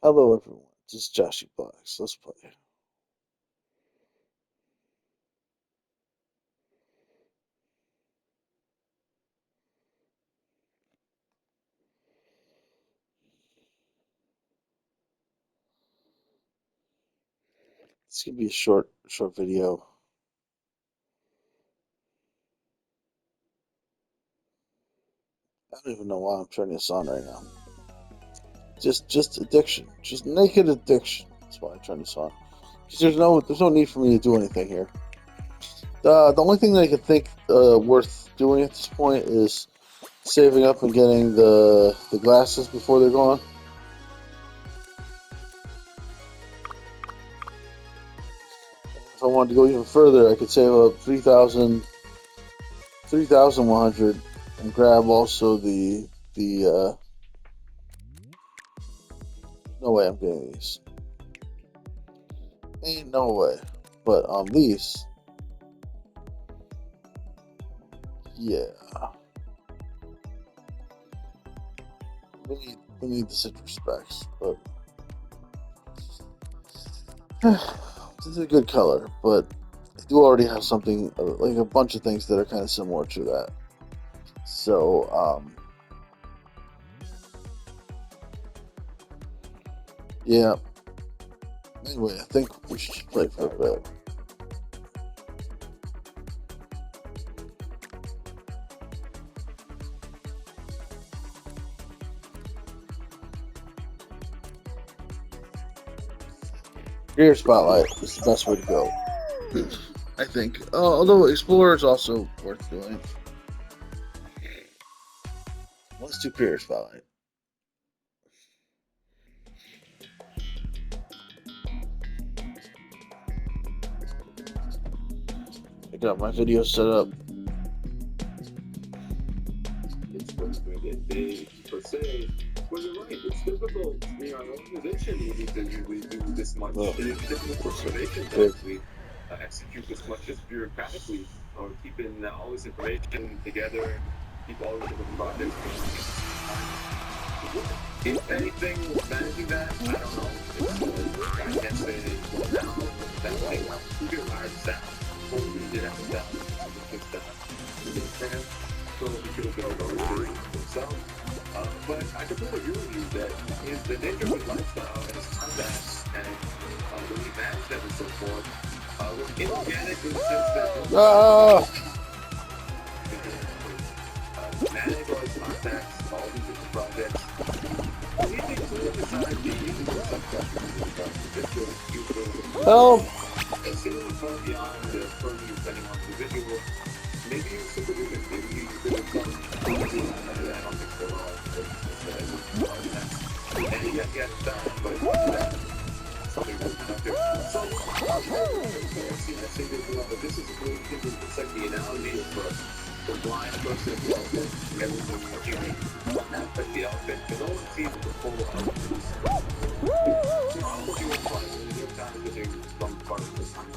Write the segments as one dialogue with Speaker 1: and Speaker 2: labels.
Speaker 1: Hello everyone, this is Joshy Blocks. Let's play. This could be a short video. I don't even know why I'm turning this on right now. Just addiction, just naked addiction. That's why I turn this on. Because there's no need for me to do anything here. The only thing that I could think worth doing at this point is saving up and getting the glasses before they're gone. If I wanted to go even further, I could save up 3,100 and grab also the no way I'm getting these. Ain't no way. But on these, yeah. We need the citrus specs, but this is a good color, but I do already have something like a bunch of things that are kind of similar to that. So, yeah. Anyway, I think we should play for a bit. Career Spotlight is the best way to go, I think. Although Explorer is also worth doing. Let's do Career Spotlight. I got my video set up.
Speaker 2: It's going to get big per se. Well, you're right. It's difficult. We are an organization. We need to usually do this much. It is difficult for organizations to actually execute this much just bureaucratically, or keeping all this information together, keep all the different projects going. If anything, managing that, I don't know. I can't say it's now. That way, who did hire staff? Hopefully, we did have staff. Good staff. So he could have built over himself. But I completely agree with you that is the nature of his lifestyle and his contacts and the way he managed them and so forth was inorganic in the sense that manage all his contacts, all these different projects. He thinks to decide to use the
Speaker 1: Help!
Speaker 2: and see what's going beyond the purview depending on the individual. Maybe you're superhuman, maybe you could have done I don't think so. And he got done, but something was not there. So, I think that this is a really good, it's like the analogy of the blind person and the elephant. Everyone hearing like the elephant, but no one sees the full elephant. You will find in the New York Times that they're from part of the science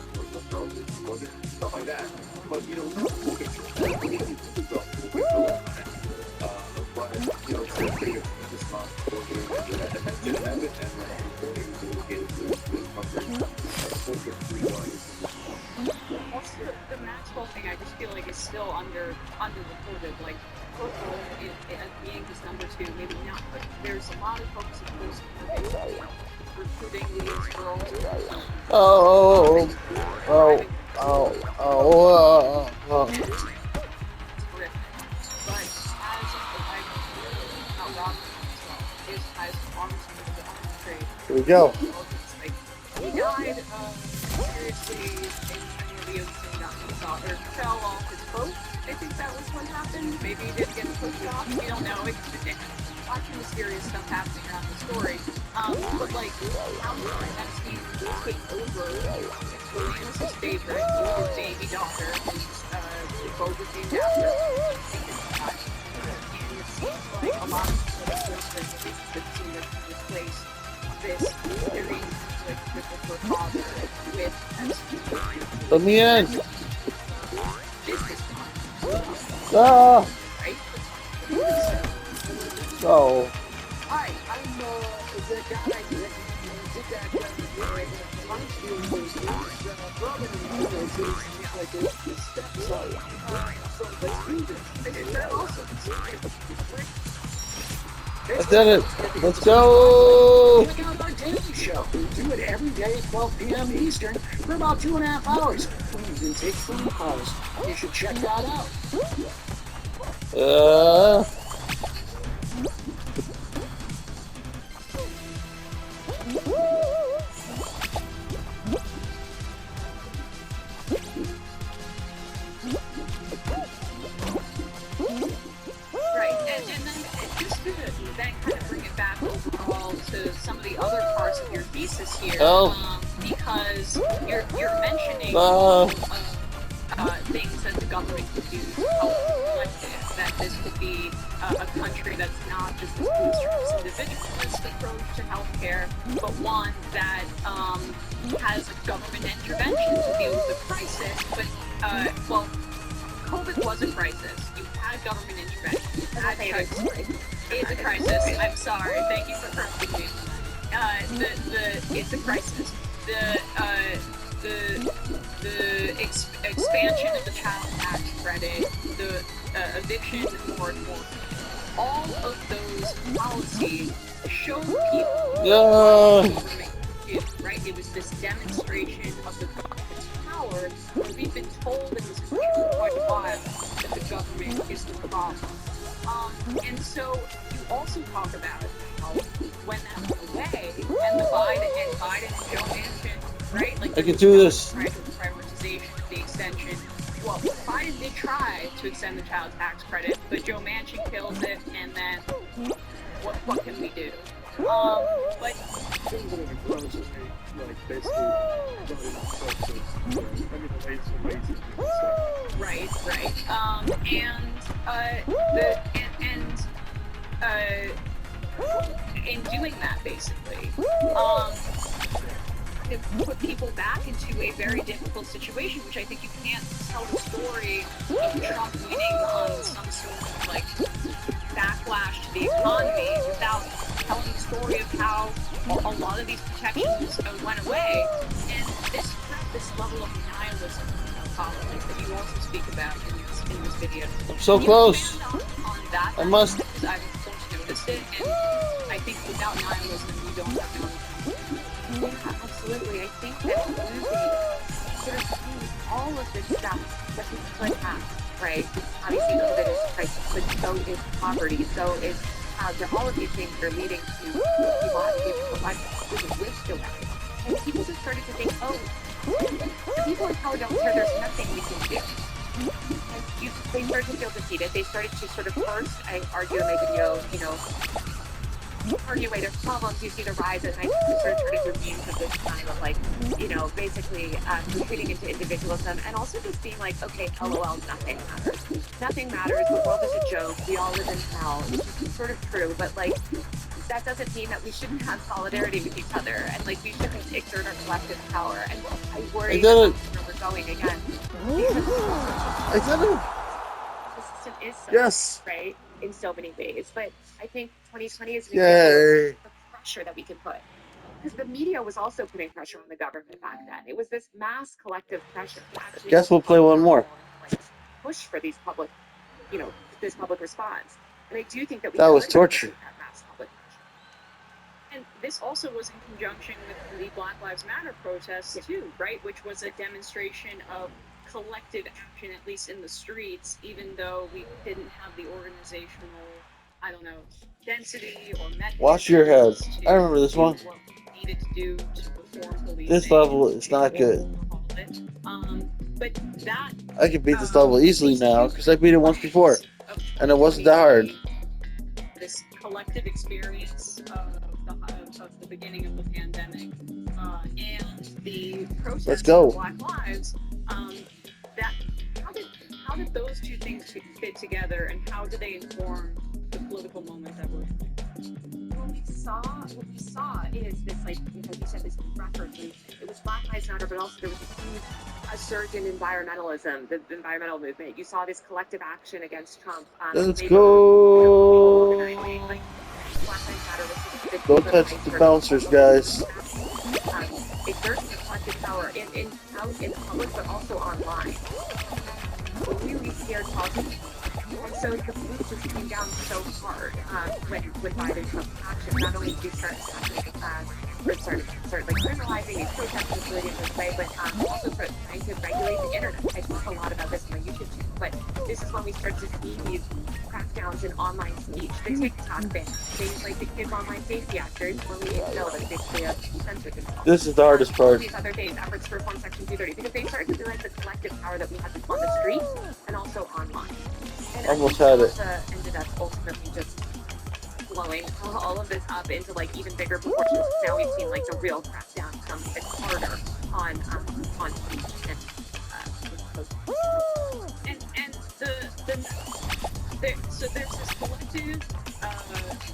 Speaker 2: stuff like that. But you know, but you know, it's a big responsibility to have it and
Speaker 3: Also, the Maxwell thing, I just feel like is still underreported. Like, Coco being his number two, maybe not, but there's a lot of focus on recruiting these girls.
Speaker 1: Oh.
Speaker 3: Terrific. But as not Rob is as pharmacy of the trade.
Speaker 1: Here we go.
Speaker 3: Like, he died seriously in the ocean, got or fell off his boat. I think that was what happened. Maybe he didn't get pushed off. We don't know. Lots of mysterious stuff happening around the story. But like, how that team take over Victoria's favorite, his baby daughter, the boat was named after. And it seems like a lot of people that seem to replace this very with her father with
Speaker 1: Let me in.
Speaker 3: business
Speaker 1: Ah.
Speaker 3: right?
Speaker 1: Oh.
Speaker 3: Hi, I'm the guy that
Speaker 1: I did it. Let's go.
Speaker 4: Check out our daily show. We do it every day at 12 p.m. Eastern for about 2.5 hours. We even take phone calls. You should check that out.
Speaker 3: Right, and then just to then kind of bring it back overall to some of the other parts of your thesis here, because you're mentioning things that the government could do to help the collective, that this could be a country that's not just this individualist approach to healthcare, but one that has a government intervention to deal with the crisis. But, well, COVID was a crisis. You had government intervention. It's a crisis. I'm sorry. Thank you for correcting me. It's a crisis. The expansion of the child tax credit, the eviction moratorium, all of those policies showed people right? It was this demonstration of the government's power. We've been told in this country for quite a while that the government is the problem. And so you also talk about how when that went away, and Biden and Joe Manchin, right? Like
Speaker 1: I can do this.
Speaker 3: Right, with the prioritization of the extension. Well, Biden did try to extend the child tax credit, but Joe Manchin killed it, and then what can we do? But right. In doing that, basically, it put people back into a very difficult situation, which I think you can't tell the story of Trump winning on some sort of like backlash to the economy without telling the story of how a lot of these protections went away, and this level of nihilism in politics that you also speak about in this video.
Speaker 1: So
Speaker 3: Can you
Speaker 1: close.
Speaker 3: expand on that?
Speaker 1: I must.
Speaker 3: Because I've of course noticed it, and I think without nihilism, you don't have to.
Speaker 5: Yeah, absolutely. I think that movie sort of sees all of this stuff that we could have, right? Obviously, COVID is a crisis, but so is poverty, so is all of these things are leading to people having to put life with a waste away. And people just started to think, oh, the people in power don't care, there's nothing we can do. And they started to feel defeated. They started to sort of first, I argue in my video, argue away their problems. You see the rise of 19th century reviews of this kind of like, basically retreating into individualism, and also just being like, okay, LOL, nothing matters. Nothing matters. The world is a joke. We all live in hell. Which is sort of true, but like, that doesn't mean that we shouldn't have solidarity with each other, and like we shouldn't exert our collective power. And I worry about where we're going again.
Speaker 1: I did it.
Speaker 5: The system is so
Speaker 1: Yes.
Speaker 5: right in so many ways, but I think 2020 is
Speaker 1: Yay.
Speaker 5: the pressure that we can put, because the media was also putting pressure on the government back then. It was this mass collective pressure to actually
Speaker 1: Guess we'll play one more.
Speaker 5: like, push for these public, this public response. And I do think that
Speaker 1: That was torture.
Speaker 5: That mass public pressure.
Speaker 3: And this also was in conjunction with the Black Lives Matter protests too, right? Which was a demonstration of collective action, at least in the streets, even though we didn't have the organizational, density or mechanisms.
Speaker 1: Watch your head. I remember this
Speaker 3: do
Speaker 1: one.
Speaker 3: what we needed to do to reform policing.
Speaker 1: This level is not good.
Speaker 3: But that
Speaker 1: I can beat this level easily now because I beat it once before, and it wasn't that hard.
Speaker 3: This collective experience of the beginning of the pandemic and the protests
Speaker 1: Let's go.
Speaker 3: of Black Lives. How did those two things fit together, and how do they inform the political moment that we're in?
Speaker 5: What we saw is this, like, as you said, this record movement. It was Black Lives Matter, but also there was a surge in environmentalism, the environmental movement. You saw this collective action against Trump.
Speaker 1: Let's
Speaker 5: labor,
Speaker 1: go.
Speaker 5: organizing, like, Black Lives Matter was
Speaker 1: Don't touch the bouncers, guys.
Speaker 5: exerting a collective power out in public, but also online. Really scared talking. And so the blue just came down so hard when Biden took action. Not only did he start like criminalizing these protests in this way, but also start trying to regulate the internet. I talk a lot about this on my YouTube channel, but this is when we start to see these crackdowns in online speech. The TikTok ban, things like the Kids Online Safety Act, very poorly bill that basically censored themselves.
Speaker 1: This is the hardest part.
Speaker 5: These other days, efforts to reform Section 230, because they started to realize the collective power that we have on the streets and also online. And
Speaker 1: Almost had it.
Speaker 5: Ended up ultimately just blowing all of this up into like even bigger proportions. Now we've seen like the real crackdown come a bit harder on speech
Speaker 3: And so there's this collective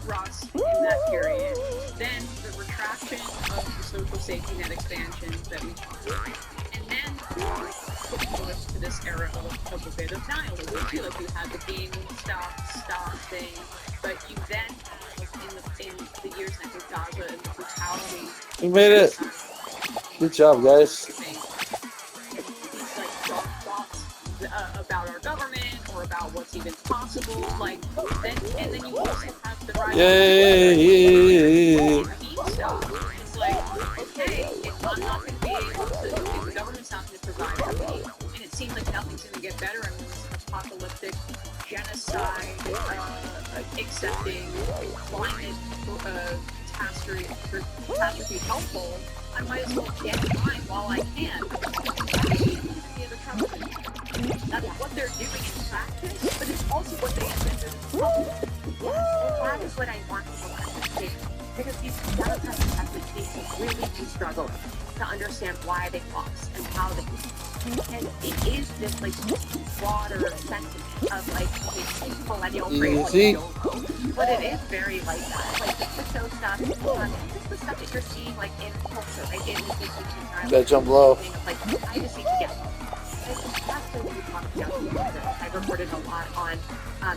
Speaker 3: Ross in that period. Then the retraction of the social safety net expansions that we talked about. And then forth to this era of a bit of nihilism too. Like you had the GameStop thing, but you then in the years I think Gaza and the brutality.
Speaker 1: We made it. Good job, guys.
Speaker 3: These like dark thoughts about our government or about what's even possible. Like then you also have the rise.
Speaker 1: Yay!
Speaker 3: It's like, okay, if I'm not going to be able to, if the government's not going to provide for me, and it seems like nothing's going to get better, and this apocalyptic genocide, accepting climate catastrophe helpful, I might as well get mine while I can. That's what they're doing in practice, but it's also what they intended in public.
Speaker 5: And that is what I want people to understand. Because these Democrats have been facing really do struggle to understand why they lost and how they lost. And it is this like broader sentiment of like millennial phrase, but it is very like that. Like the show stuff, just the stuff that you're seeing like in culture, right? In the
Speaker 1: Gotta jump low.
Speaker 5: like I just need to get. And that's what we talk about. I reported a lot on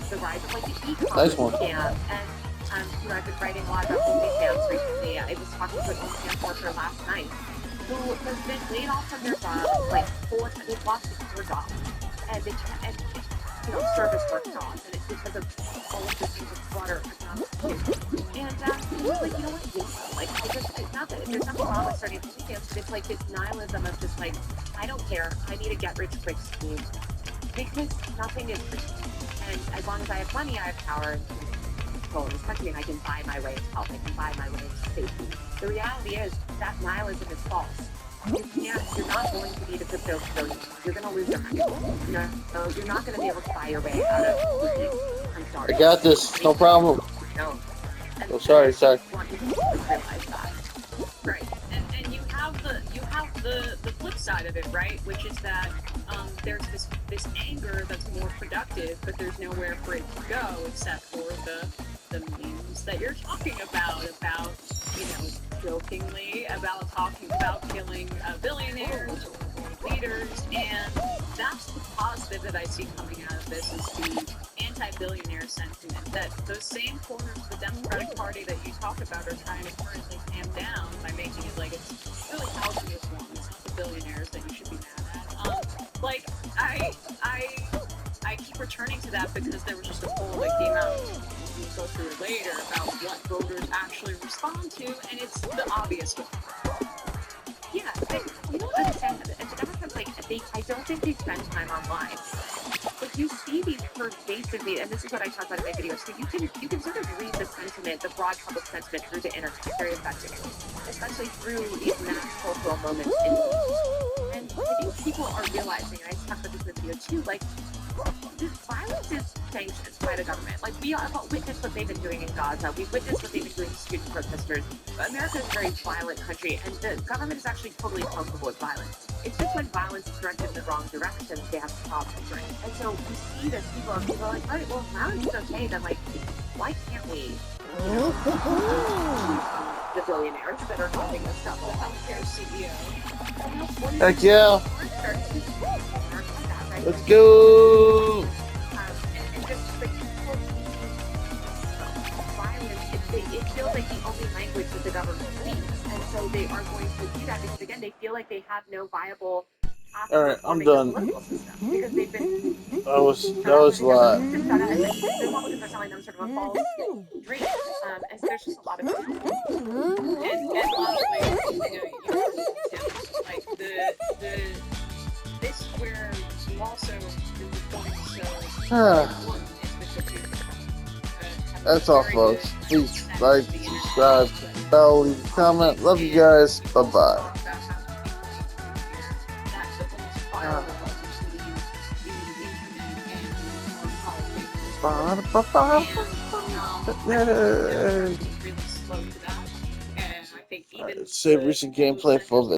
Speaker 5: the rise of like the e-commerce scam and. I've been writing a lot about OnlyFans recently. I was talking to an OnlyFans worker last night who has been laid off from their job, like they've lost their job, and it's service work jobs, and it's because of all of this broader economic issues. And he was like, you know what, like it's not that there's nothing wrong with starting OnlyFans, but it's like this nihilism of just like I don't care, I need a get rich quick scheme because nothing is free, and as long as I have money, I have power. In this country, and I can buy my way to health, I can buy my way to safety. The reality is that nihilism is false. You're not going to be the crypto billionaire. You're going to lose your money. You're not going to be able to buy your way out of I'm sorry.
Speaker 1: I got this. No problem.
Speaker 5: No.
Speaker 1: Oh, sorry.
Speaker 5: I want you to realize that.
Speaker 3: Right. And you have the flip side of it, right? Which is that there's this anger that's more productive, but there's nowhere for it to go except for the memes that you're talking about jokingly about talking about killing billionaires or leaders, and that's the positive that I see coming out of this is the anti-billionaire sentiment that those same corners of the Democratic Party that you talk about are trying to currently tamp down by making it like it's really housing this one. It's not the billionaires that you should be mad at. I keep returning to that because there was just a poll that came out, we'll go through it later, about what voters actually respond to, and it's the obvious one.
Speaker 5: Yeah, you don't understand that. And the Democrats, I don't think they spend time online. But you see these pervasively, and this is what I talk about in my videos, so you can sort of read the sentiment, the broad public sentiment through the internet very effectively, especially through these mass cultural moments in the news. And I think people are realizing, and I talked about this in the video too, like, this violence is sanctioned by the government. Like, we have witnessed what they've been doing in Gaza. We've witnessed what they've been doing to student protesters. America is a very violent country, and the government is actually totally comfortable with violence. It's just when violence is directed in the wrong direction, they have problems, right? And so we see this, people are like, all right, well, violence is okay, then, like, why can't we, the billionaires that are causing us stuff, the healthcare CEO.
Speaker 1: Heck yeah. Let's go.
Speaker 5: And just like violence, it's feels like the only language that the government speaks, and so they are going to do that because again, they feel like they have no viable path
Speaker 1: All
Speaker 5: to
Speaker 1: right, I'm
Speaker 5: reforming
Speaker 1: done.
Speaker 5: the political system because they've been
Speaker 1: That was a lot.
Speaker 5: the Republicans are selling them sort of a false dream, and so there's just a lot of
Speaker 3: And lastly, Tim, like this where you also is the point so important is the computer.
Speaker 1: That's all, folks. Please like, subscribe, bell, leave a comment. Love you guys. Bye bye. Save recent gameplay for the